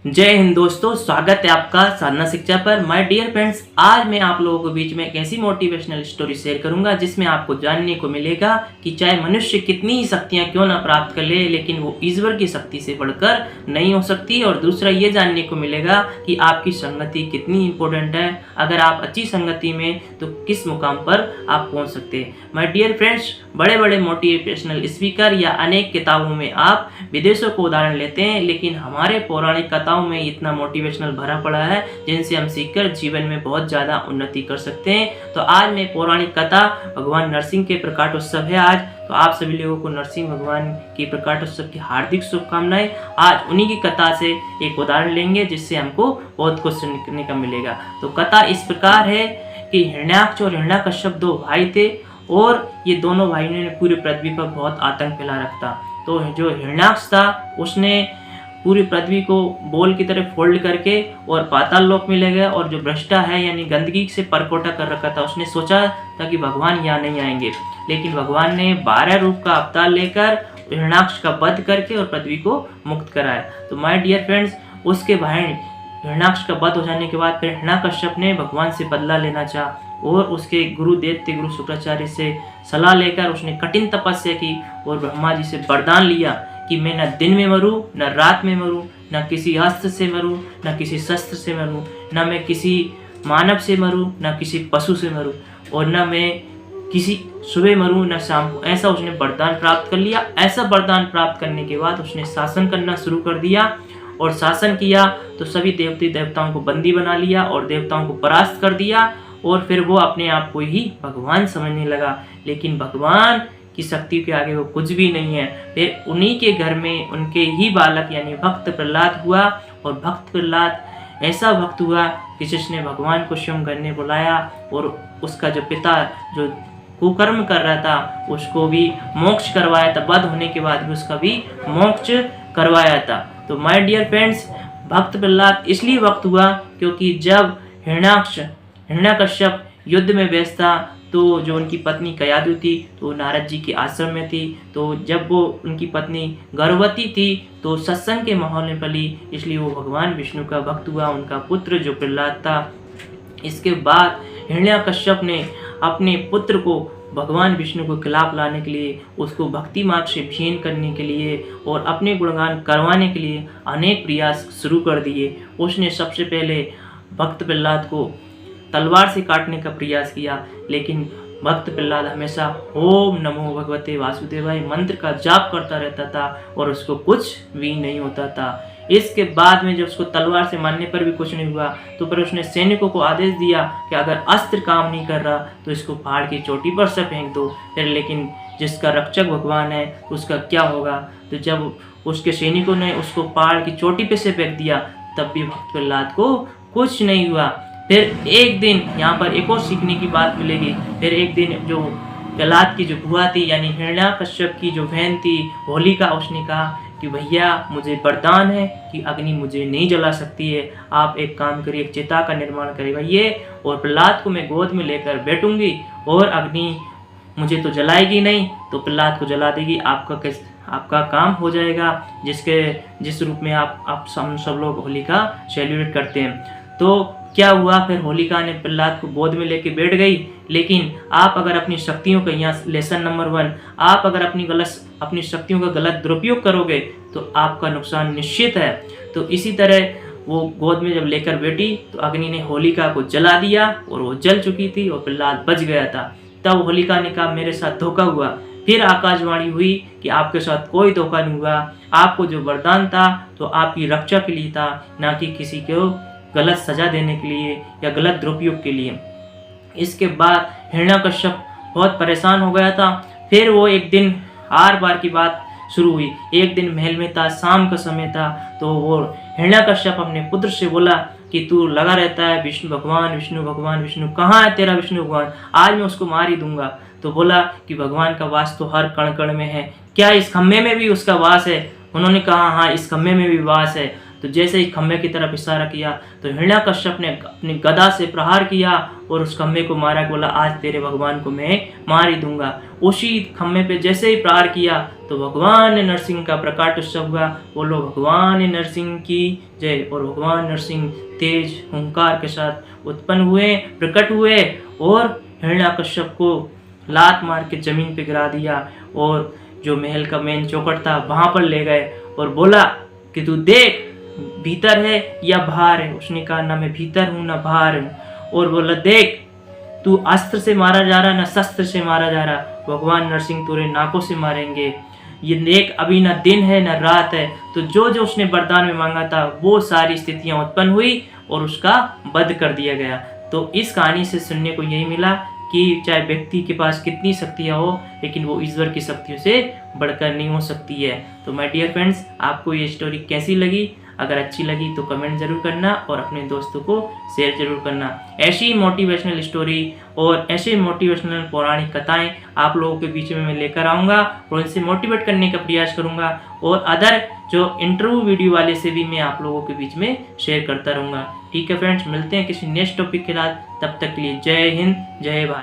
जय हिंद दोस्तों, स्वागत है आपका साधना शिक्षा पर। माय डियर फ्रेंड्स, आज मैं आप लोगों के बीच में एक ऐसी मोटिवेशनल स्टोरी शेयर करूंगा जिसमें आपको जानने को मिलेगा कि चाहे मनुष्य कितनी ही शक्तियां क्यों ना प्राप्त कर ले, लेकिन वो ईश्वर की शक्ति से बढ़कर नहीं हो सकती। और दूसरा ये जानने को मिलेगा कि आपकी संगति कितनी इंपॉर्टेंट है। अगर आप अच्छी संगति में तो किस मुकाम पर आप पहुंच सकते हैं। माय डियर फ्रेंड्स, बड़े बड़े मोटिवेशनल स्पीकर या अनेक किताबों में आप विदेशों को उदाहरण लेते हैं, लेकिन हमारे पौराणिक कथाओं में इतना मोटिवेशनल भरा पड़ा है जिनसे हम सीखकर जीवन में बहुत ज़्यादा उन्नति कर सकते हैं। तो आज मैं पौराणिक कथा भगवान नरसिंह के प्रकाटोत्सव है आज, तो आप सभी लोगों को नरसिंह भगवान की प्रकाटोत्सव की हार्दिक शुभकामनाएं। आज उन्हीं की कथा से एक उदाहरण लेंगे जिससे हमको बहुत कुछ सीखने का मिलेगा। तो कथा इस प्रकार है कि हिरण्याक्ष और हिरण्याकश्यप दो भाई थे और ये दोनों भाइयों ने पूरी पृथ्वी पर बहुत आतंक फैला रखा। तो जो हिरण्याक्ष था उसने पूरी पृथ्वी को बॉल की तरह फोल्ड करके और पाताल लोक में ले गया, और जो भ्रष्टा है यानी गंदगी से परकोटा कर रखा था उसने सोचा था कि भगवान यहाँ नहीं आएंगे, लेकिन भगवान ने 12 रूप का अवतार लेकर हिरण्याक्ष का वध करके और पृथ्वी को मुक्त कराया। तो माय डियर फ्रेंड्स, उसके भाई हिरण्याक्ष का वध हो जाने के बाद फिर हिरण्याकश्यप ने भगवान से बदला लेना चाहा और उसके गुरु शुक्राचार्य से सलाह लेकर उसने कठिन तपस्या की और ब्रह्मा जी से वरदान लिया कि मैं न दिन में मरूं न रात में मरूं, न किसी अस्त्र से मरूं न किसी शस्त्र से मरूं, न मैं किसी मानव से मरूं न किसी पशु से मरूं, और न मैं किसी सुबह मरूं न शाम को। ऐसा उसने वरदान प्राप्त कर लिया। ऐसा वरदान प्राप्त करने के बाद उसने शासन करना शुरू कर दिया और शासन किया तो सभी देवताओं को बंदी बना लिया और देवताओं को परास्त कर दिया, और फिर वो अपने आप को ही भगवान समझने लगा। लेकिन भगवान की शक्ति के आगे वो कुछ भी नहीं है। फिर उन्हीं के घर में उनके ही बालक यानी भक्त प्रहलाद हुआ, और भक्त प्रहलाद ऐसा भक्त हुआ कि जिसने भगवान को स्वयं घर में बुलाया और उसका जो पिता जो कुकर्म कर रहा था उसको भी मोक्ष करवाया था। वध होने के बाद भी उसका भी मोक्ष करवाया था। तो माय डियर फ्रेंड्स, भक्त प्रहलाद इसलिए भक्त हुआ क्योंकि जब हिरण्याकश्यप युद्ध में व्यस्त था तो जो उनकी पत्नी कयाधु थी तो नारद जी के आश्रम में थी। तो जब वो उनकी पत्नी गर्भवती थी तो सत्संग के माहौल में पली, इसलिए वो भगवान विष्णु का भक्त हुआ। उनका पुत्र जो प्रहलाद था, इसके बाद हिरण्याकश्यप ने अपने पुत्र को भगवान विष्णु को खिलाफ लाने के लिए, उसको भक्ति मार्ग से भीन करने के लिए और अपने गुणगान करवाने के लिए अनेक प्रयास शुरू कर दिए। उसने सबसे पहले भक्त प्रहलाद को तलवार से काटने का प्रयास किया, लेकिन भक्त प्रहलाद हमेशा ओम नमो भगवते वासुदेवाय मंत्र का जाप करता रहता था और उसको कुछ भी नहीं होता था। इसके बाद में जब उसको तलवार से मारने पर भी कुछ नहीं हुआ तो फिर उसने सैनिकों को आदेश दिया कि अगर अस्त्र काम नहीं कर रहा तो इसको पहाड़ की चोटी पर से फेंक दो। फिर लेकिन जिसका रक्षक भगवान है उसका क्या होगा। तो जब उसके सैनिकों ने उसको पहाड़ की चोटी पे से फेंक दिया तब भी भक्त प्रहलाद को कुछ नहीं हुआ। फिर एक दिन यहाँ पर एक और सीखने की बात मिलेगी। फिर एक दिन जो प्रहलाद की जो बुआ थी यानी हिरण्याकश्यप की जो बहन थी होलिका, उसने कहा कि भैया मुझे वरदान है कि अग्नि मुझे नहीं जला सकती है, आप एक काम करिए, एक चिता का निर्माण करिए भैया, और प्रहलाद को मैं गोद में लेकर बैठूंगी और अग्नि मुझे तो जलाएगी नहीं तो प्रहलाद को जला देगी। आपका काम हो जाएगा, जिस रूप में आप सब लोग होलिका सेलिब्रेट करते हैं। तो क्या हुआ, फिर होलिका ने प्रहलाद को गोद में लेके बैठ गई। लेकिन आप अगर अपनी शक्तियों का, यहाँ लेसन नंबर 1, आप अगर अपनी शक्तियों का गलत दुरुपयोग करोगे तो आपका नुकसान निश्चित है। तो इसी तरह वो गोद में जब लेकर बैठी तो अग्नि ने होलिका को जला दिया और वो जल चुकी थी और प्रहलाद बच गया था। तब होलिका ने कहा मेरे साथ धोखा हुआ। फिर आकाशवाणी हुई कि आपके साथ कोई धोखा नहीं हुआ, आपको जो वरदान था तो आपकी रक्षा के लिए था, ना कि किसी को गलत सजा देने के लिए या गलत दुरुपयोग के लिए। इसके बाद हिरण्याकश्यप बहुत परेशान हो गया था। फिर वो एक दिन आर पार की बात शुरू हुई। एक दिन महल में था, शाम का समय था, तो वो हिरण्याकश्यप अपने पुत्र से बोला कि तू लगा रहता है विष्णु भगवान विष्णु भगवान विष्णु, कहाँ है तेरा विष्णु भगवान, आज मैं उसको मार ही दूंगा। तो बोला कि भगवान का वास तो हर कण कण में है, क्या इस खम्भे में भी उसका वास है। उन्होंने कहा हाँ, इस खम्भे में भी वास है। तो तो जैसे ही खम्भे की तरफ इशारा किया तो हिरण्यकश्यप ने अपनी गदा से प्रहार किया और उस खम्भे को मारा, बोला आज तेरे भगवान को मैं मार ही दूंगा। उसी खम्भे पे जैसे ही प्रहार किया तो भगवान नरसिंह का प्रकाट उत्सव हुआ। बोलो भगवान नरसिंह की जय। और भगवान नरसिंह तेज हुंकार के साथ उत्पन्न हुए, प्रकट हुए और हिरण्यकश्यप को लात मार के जमीन पे गिरा दिया और जो महल का मेन चौखट था वहां पर ले गए और बोला कि तू देख भीतर है या बाहर है। उसने कहा ना मैं भीतर हूँ ना बाहर हूँ। और बोला देख तू अस्त्र से मारा जा रहा ना शस्त्र से मारा जा रहा, भगवान नरसिंह तेरे नाकों से मारेंगे। ये देख अभी ना दिन है ना रात है। तो जो जो उसने वरदान में मांगा था वो सारी स्थितियां उत्पन्न हुई और उसका वध कर दिया गया। तो इस कहानी से सुनने को यही मिला कि चाहे व्यक्ति के पास कितनी शक्तियाँ हो लेकिन वो ईश्वर की शक्तियों से बढ़कर नहीं हो सकती है। तो माय डियर फ्रेंड्स, आपको ये स्टोरी कैसी लगी? अगर अच्छी लगी तो कमेंट ज़रूर करना और अपने दोस्तों को शेयर ज़रूर करना। ऐसी मोटिवेशनल स्टोरी और ऐसे मोटिवेशनल पौराणिक कथाएं आप लोगों के बीच में मैं लेकर आऊँगा और उनसे मोटिवेट करने का प्रयास करूँगा और अदर जो इंटरव्यू वीडियो वाले से भी मैं आप लोगों के बीच में शेयर करता रहूँगा। ठीक है फ्रेंड्स, मिलते हैं किसी नेक्स्ट टॉपिक के साथ। तब तक के लिए जय हिंद, जय भारत।